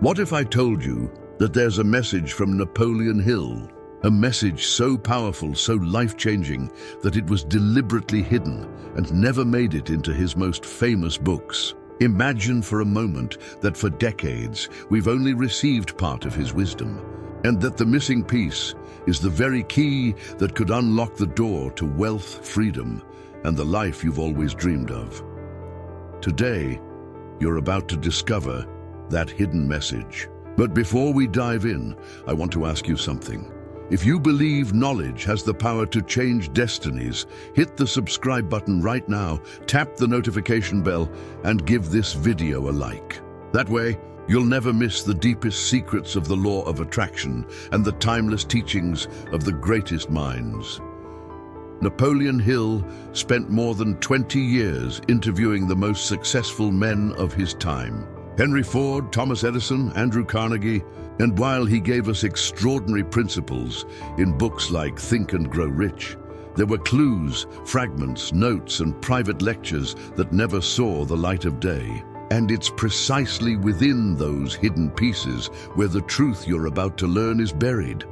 What if I told you that there's a message from Napoleon Hill? A message so powerful, so life-changing, that it was deliberately hidden and never made it into his most famous books. Imagine for a moment that for decades we've only received part of his wisdom, and that the missing piece is the very key that could unlock the door to wealth, freedom, and the life you've always dreamed of. Today, you're about to discover that hidden message. But before we dive in, I want to ask you something. If you believe knowledge has the power to change destinies, hit the subscribe button right now, tap the notification bell, and give this video a like. That way, you'll never miss the deepest secrets of the law of attraction and the timeless teachings of the greatest minds. Napoleon Hill spent more than 20 years interviewing the most successful men of his time. Henry Ford, Thomas Edison, Andrew Carnegie, and while he gave us extraordinary principles in books like Think and Grow Rich, there were clues, fragments, notes, and private lectures that never saw the light of day. And it's precisely within those hidden pieces where the truth you're about to learn is buried.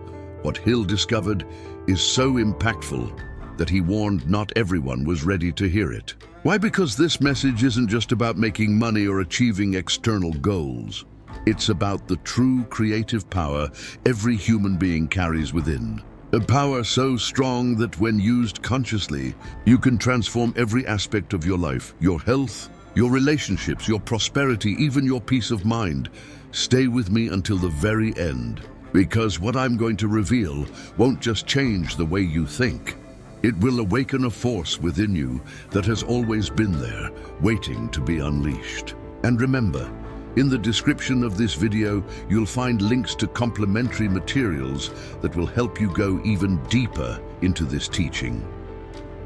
What Hill discovered is so impactful that he warned not everyone was ready to hear it. Why? Because this message isn't just about making money or achieving external goals. It's about the true creative power every human being carries within. A power so strong that when used consciously, you can transform every aspect of your life, your health, your relationships, your prosperity, even your peace of mind. Stay with me until the very end, because what I'm going to reveal won't just change the way you think. It will awaken a force within you that has always been there, waiting to be unleashed. And remember, in the description of this video, you'll find links to complementary materials that will help you go even deeper into this teaching.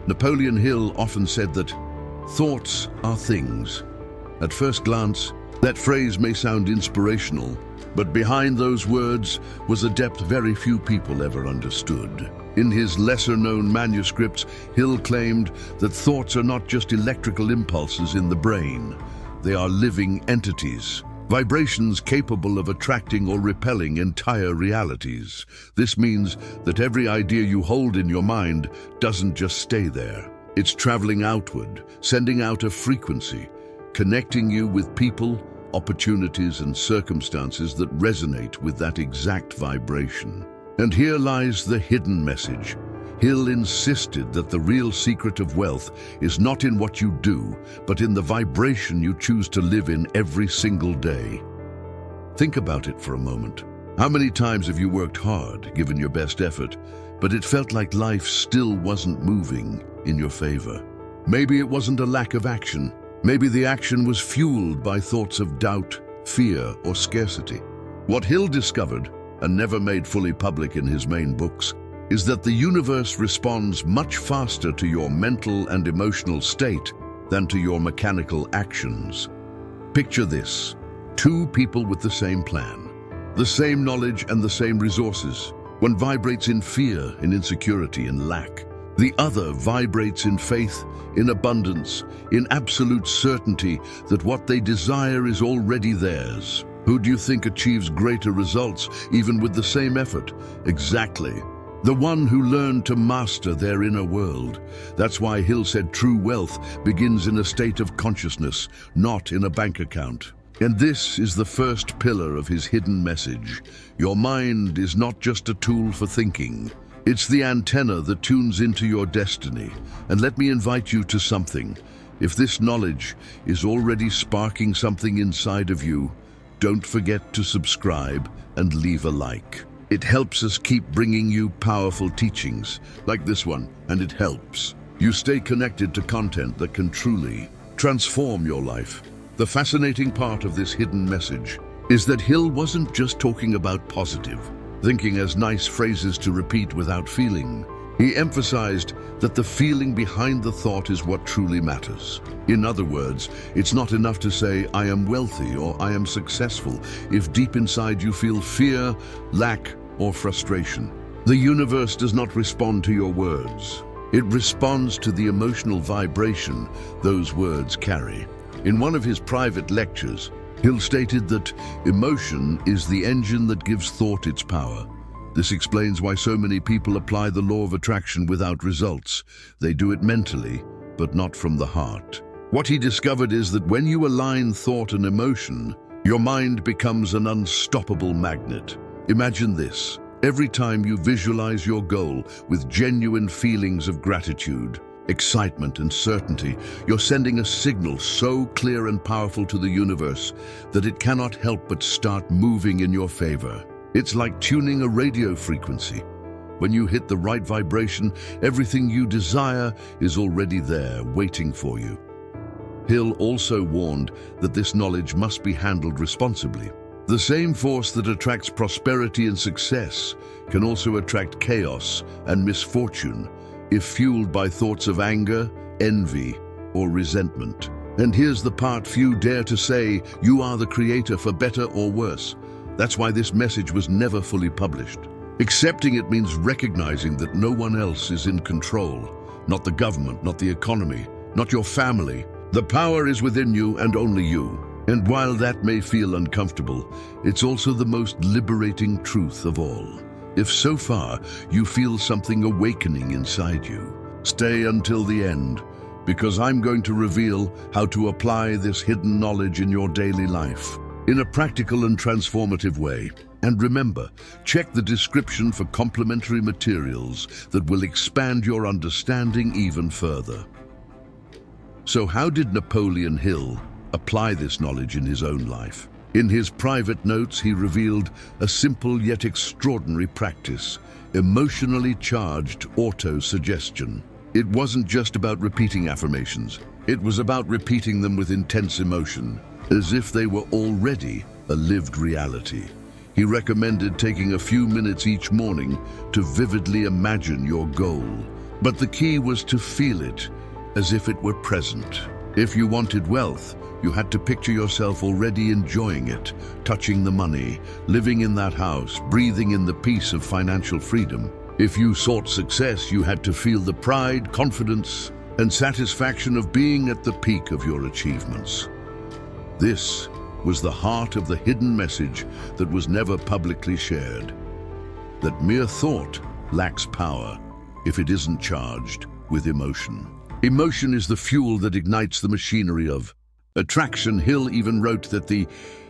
Napoleon Hill often said that thoughts are things. At first glance, that phrase may sound inspirational, but behind those words was a depth very few people ever understood. In his lesser-known manuscripts, Hill claimed that thoughts are not just electrical impulses in the brain. They are living entities, vibrations capable of attracting or repelling entire realities. This means that every idea you hold in your mind doesn't just stay there. It's traveling outward, sending out a frequency, connecting you with people, opportunities, and circumstances that resonate with that exact vibration. And here lies the hidden message. Hill insisted that the real secret of wealth is not in what you do, but in the vibration you choose to live in every single day. Think about it for a moment. How many times have you worked hard, given your best effort, but it felt like life still wasn't moving in your favor? Maybe it wasn't a lack of action. Maybe the action was fueled by thoughts of doubt, fear, or scarcity. What Hill discovered, and never made fully public in his main books, is that the universe responds much faster to your mental and emotional state than to your mechanical actions. Picture this: two people with the same plan, the same knowledge and the same resources. One vibrates in fear, in insecurity, in lack. The other vibrates in faith, in abundance, in absolute certainty that what they desire is already theirs. Who do you think achieves greater results, even with the same effort? Exactly. The one who learned to master their inner world. That's why Hill said true wealth begins in a state of consciousness, not in a bank account. And this is the first pillar of his hidden message. Your mind is not just a tool for thinking. It's the antenna that tunes into your destiny. And let me invite you to something. If this knowledge is already sparking something inside of you, don't forget to subscribe and leave a like. It helps us keep bringing you powerful teachings like this one, and it helps you stay connected to content that can truly transform your life. The fascinating part of this hidden message is that Hill wasn't just talking about positive thinking as nice phrases to repeat without feeling. He emphasized that the feeling behind the thought is what truly matters. In other words, it's not enough to say, "I am wealthy" or "I am successful," if deep inside you feel fear, lack, or frustration. The universe does not respond to your words. It responds to the emotional vibration those words carry. In one of his private lectures, Hill stated that emotion is the engine that gives thought its power. This explains why so many people apply the law of attraction without results. They do it mentally, but not from the heart. What he discovered is that when you align thought and emotion, your mind becomes an unstoppable magnet. Imagine this. Every time you visualize your goal with genuine feelings of gratitude, excitement, and certainty, you're sending a signal so clear and powerful to the universe that it cannot help but start moving in your favor. It's like tuning a radio frequency. When you hit the right vibration, everything you desire is already there, waiting for you. Hill also warned that this knowledge must be handled responsibly. The same force that attracts prosperity and success can also attract chaos and misfortune if fueled by thoughts of anger, envy, or resentment. And here's the part few dare to say: you are the creator, for better or worse. That's why this message was never fully published. Accepting it means recognizing that no one else is in control. Not the government, not the economy, not your family. The power is within you and only you. And while that may feel uncomfortable, it's also the most liberating truth of all. If so far you feel something awakening inside you, stay until the end, because I'm going to reveal how to apply this hidden knowledge in your daily life in a practical and transformative way. And remember, check the description for complementary materials that will expand your understanding even further. So how did Napoleon Hill apply this knowledge in his own life? In his private notes, he revealed a simple yet extraordinary practice: emotionally charged auto-suggestion. It wasn't just about repeating affirmations. It was about repeating them with intense emotion, as if they were already a lived reality. He recommended taking a few minutes each morning to vividly imagine your goal. But the key was to feel it as if it were present. If you wanted wealth, you had to picture yourself already enjoying it, touching the money, living in that house, breathing in the peace of financial freedom. If you sought success, you had to feel the pride, confidence, and satisfaction of being at the peak of your achievements. This was the heart of the hidden message that was never publicly shared: that mere thought lacks power if it isn't charged with emotion. Emotion is the fuel that ignites the machinery of attraction. Hill even wrote that the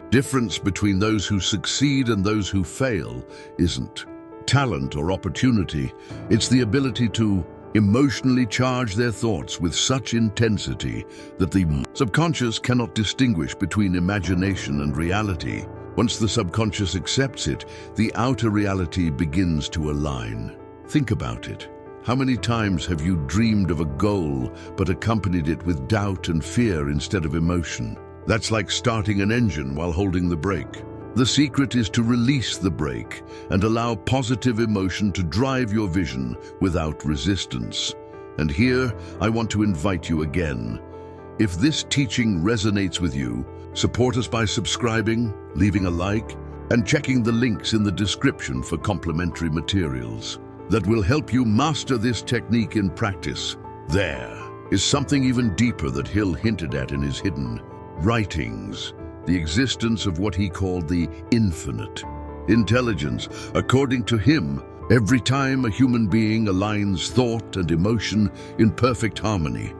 difference between those who succeed and those who fail isn't talent or opportunity. It's the ability to emotionally charge their thoughts with such intensity that the subconscious cannot distinguish between imagination and reality. Once the subconscious accepts it, the outer reality begins to align. Think about it. How many times have you dreamed of a goal but accompanied it with doubt and fear instead of emotion? That's like starting an engine while holding the brake. The secret is to release the brake and allow positive emotion to drive your vision without resistance. And here, I want to invite you again. If this teaching resonates with you, support us by subscribing, leaving a like, and checking the links in the description for complementary materials that will help you master this technique in practice. There is something even deeper that Hill hinted at in his hidden writings: the existence of what he called the infinite intelligence. According to him, every time a human being aligns thought and emotion in perfect harmony,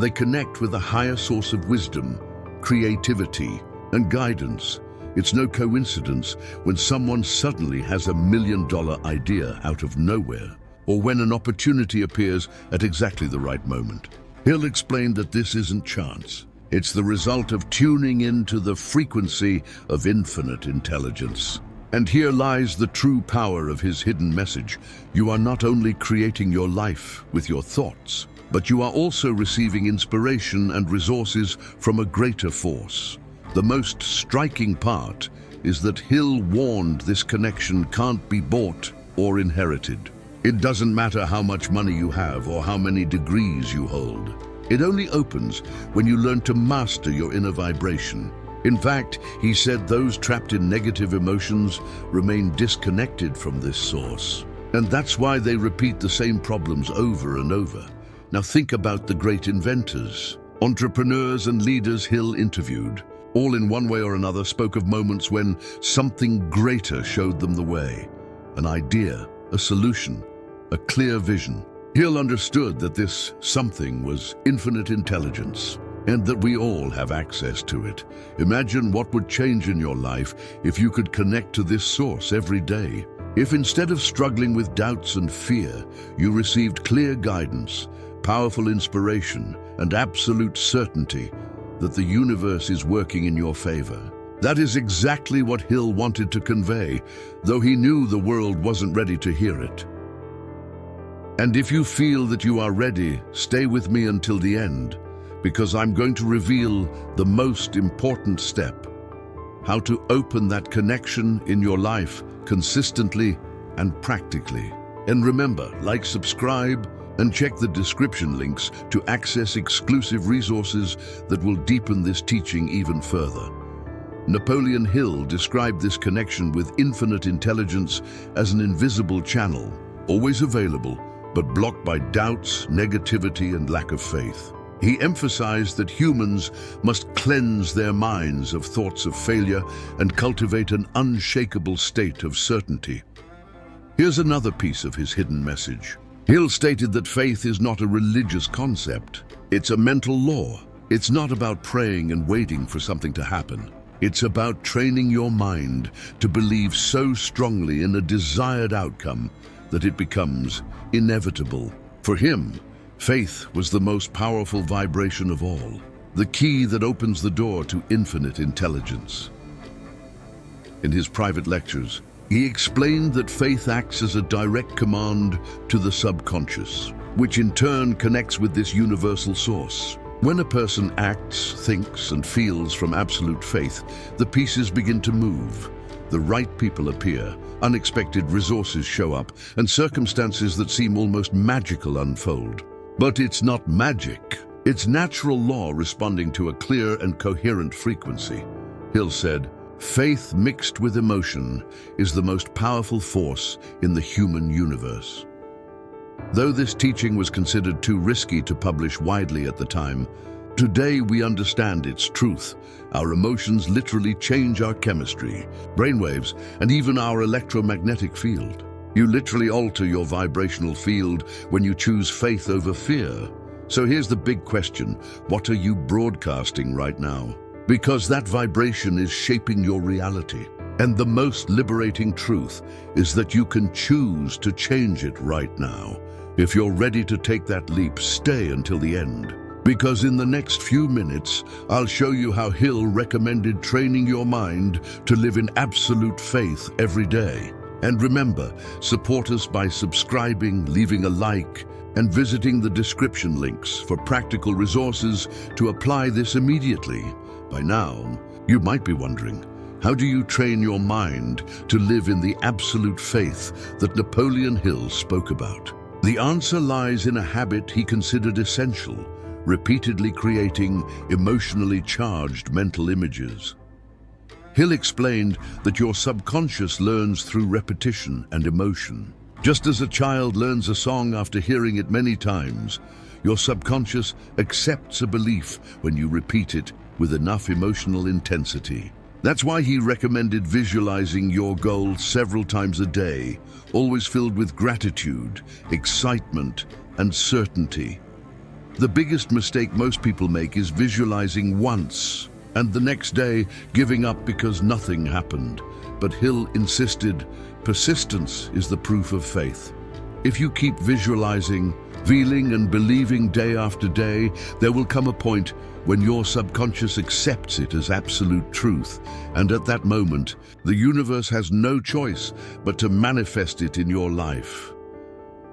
they connect with a higher source of wisdom, creativity, and guidance. It's no coincidence when someone suddenly has $1 million idea out of nowhere, or when an opportunity appears at exactly the right moment. Hill explained that this isn't chance. It's the result of tuning into the frequency of infinite intelligence. And here lies the true power of his hidden message. You are not only creating your life with your thoughts, but you are also receiving inspiration and resources from a greater force. The most striking part is that Hill warned this connection can't be bought or inherited. It doesn't matter how much money you have or how many degrees you hold. It only opens when you learn to master your inner vibration. In fact, he said those trapped in negative emotions remain disconnected from this source. And that's why they repeat the same problems over and over. Now think about the great inventors, entrepreneurs, and leaders Hill interviewed. all in one way or another spoke of moments when something greater showed them the way. An idea, a solution, a clear vision. Hill understood that this something was infinite intelligence, and that we all have access to it. Imagine what would change in your life if you could connect to this source every day. If instead of struggling with doubts and fear, you received clear guidance, powerful inspiration, and absolute certainty that the universe is working in your favor. That is exactly what Hill wanted to convey, though he knew the world wasn't ready to hear it. And if you feel that you are ready, stay with me until the end, because I'm going to reveal the most important step: how to open that connection in your life consistently and practically. And remember, like, subscribe, and check the description links to access exclusive resources that will deepen this teaching even further. Napoleon Hill described this connection with infinite intelligence as an invisible channel, always available, but blocked by doubts, negativity, and lack of faith. He emphasized that humans must cleanse their minds of thoughts of failure and cultivate an unshakable state of certainty. Here's another piece of his hidden message. Hill stated that faith is not a religious concept. It's a mental law. It's not about praying and waiting for something to happen. It's about training your mind to believe so strongly in a desired outcome that it becomes inevitable. For him, faith was the most powerful vibration of all, the key that opens the door to infinite intelligence. In his private lectures, he explained that faith acts as a direct command to the subconscious, which in turn connects with this universal source. When a person acts, thinks, and feels from absolute faith, the pieces begin to move. The right people appear, unexpected resources show up, and circumstances that seem almost magical unfold. But it's not magic. It's natural law responding to a clear and coherent frequency. Hill said, "Faith mixed with emotion is the most powerful force in the human universe." Though this teaching was considered too risky to publish widely at the time, today we understand its truth. Our emotions literally change our chemistry, brainwaves, and even our electromagnetic field. You literally alter your vibrational field when you choose faith over fear. So here's the big question: what are you broadcasting right now? Because that vibration is shaping your reality. And the most liberating truth is that you can choose to change it right now. If you're ready to take that leap, stay until the end. Because in the next few minutes, I'll show you how Hill recommended training your mind to live in absolute faith every day. And remember, support us by subscribing, leaving a like, and visiting the description links for practical resources to apply this immediately. By now, you might be wondering, how do you train your mind to live in the absolute faith that Napoleon Hill spoke about? The answer lies in a habit he considered essential: repeatedly creating emotionally charged mental images. Hill explained that your subconscious learns through repetition and emotion. Just as a child learns a song after hearing it many times, your subconscious accepts a belief when you repeat it with enough emotional intensity. That's why he recommended visualizing your goal several times a day, always filled with gratitude, excitement, and certainty. The biggest mistake most people make is visualizing once, and the next day giving up because nothing happened. But Hill insisted, persistence is the proof of faith. If you keep visualizing, feeling, and believing day after day, there will come a point when your subconscious accepts it as absolute truth, and at that moment, the universe has no choice but to manifest it in your life.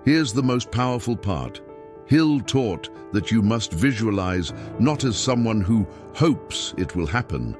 Here's the most powerful part. Hill taught that you must visualize not as someone who hopes it will happen,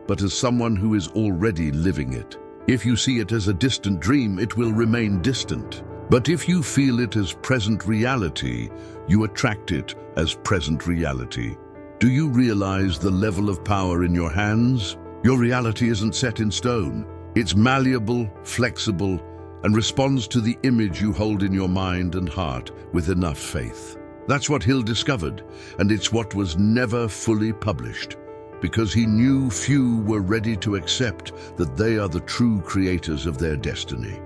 but as someone who is already living it. If you see it as a distant dream, it will remain distant. But if you feel it as present reality, you attract it as present reality. Do you realize the level of power in your hands? Your reality isn't set in stone. It's malleable, flexible, and responds to the image you hold in your mind and heart with enough faith. That's what Hill discovered, and it's what was never fully published. because he knew few were ready to accept that they are the true creators of their destiny.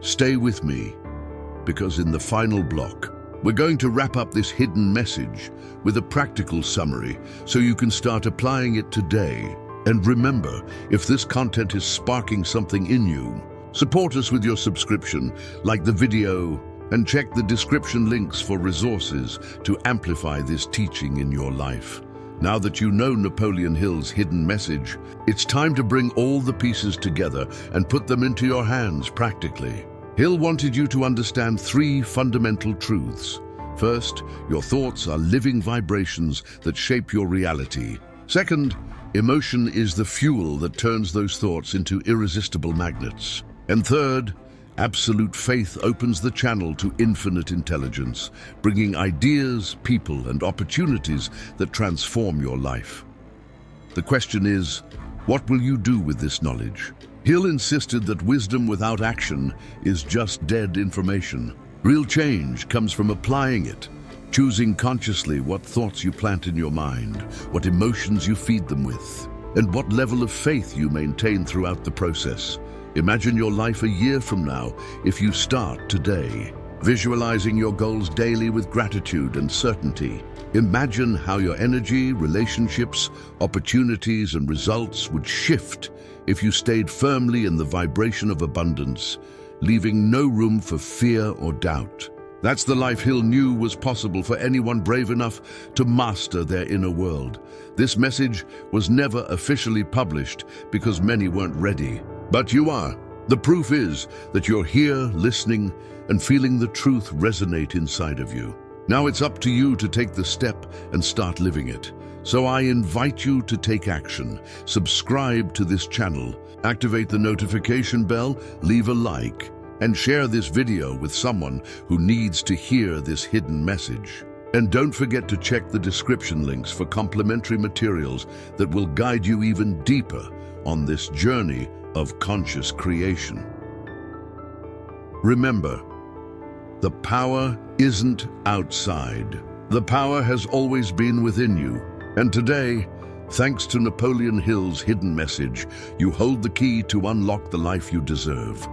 Stay with me, because in the final block, we're going to wrap up this hidden message with a practical summary so you can start applying it today. And remember, if this content is sparking something in you, support us with your subscription, like the video, and check the description links for resources to amplify this teaching in your life. Now that you know Napoleon Hill's hidden message, it's time to bring all the pieces together and put them into your hands practically. Hill wanted you to understand 3 fundamental truths. First, your thoughts are living vibrations that shape your reality. Second, emotion is the fuel that turns those thoughts into irresistible magnets. And third, absolute faith opens the channel to infinite intelligence, bringing ideas, people, and opportunities that transform your life. The question is, what will you do with this knowledge? Hill insisted that wisdom without action is just dead information. Real change comes from applying it, choosing consciously what thoughts you plant in your mind, what emotions you feed them with, and what level of faith you maintain throughout the process. Imagine your life a year from now if you start today, visualizing your goals daily with gratitude and certainty. Imagine how your energy, relationships, opportunities, and results would shift if you stayed firmly in the vibration of abundance, leaving no room for fear or doubt. That's the life Hill knew was possible for anyone brave enough to master their inner world. This message was never officially published because many weren't ready. But you are. The proof is that you're here, listening, and feeling the truth resonate inside of you. Now it's up to you to take the step and start living it. So I invite you to take action. Subscribe to this channel, activate the notification bell, leave a like, and share this video with someone who needs to hear this hidden message. And don't forget to check the description links for complimentary materials that will guide you even deeper on this journey of conscious creation. Remember, the power isn't outside. The power has always been within you. And today, thanks to Napoleon Hill's hidden message, you hold the key to unlock the life you deserve.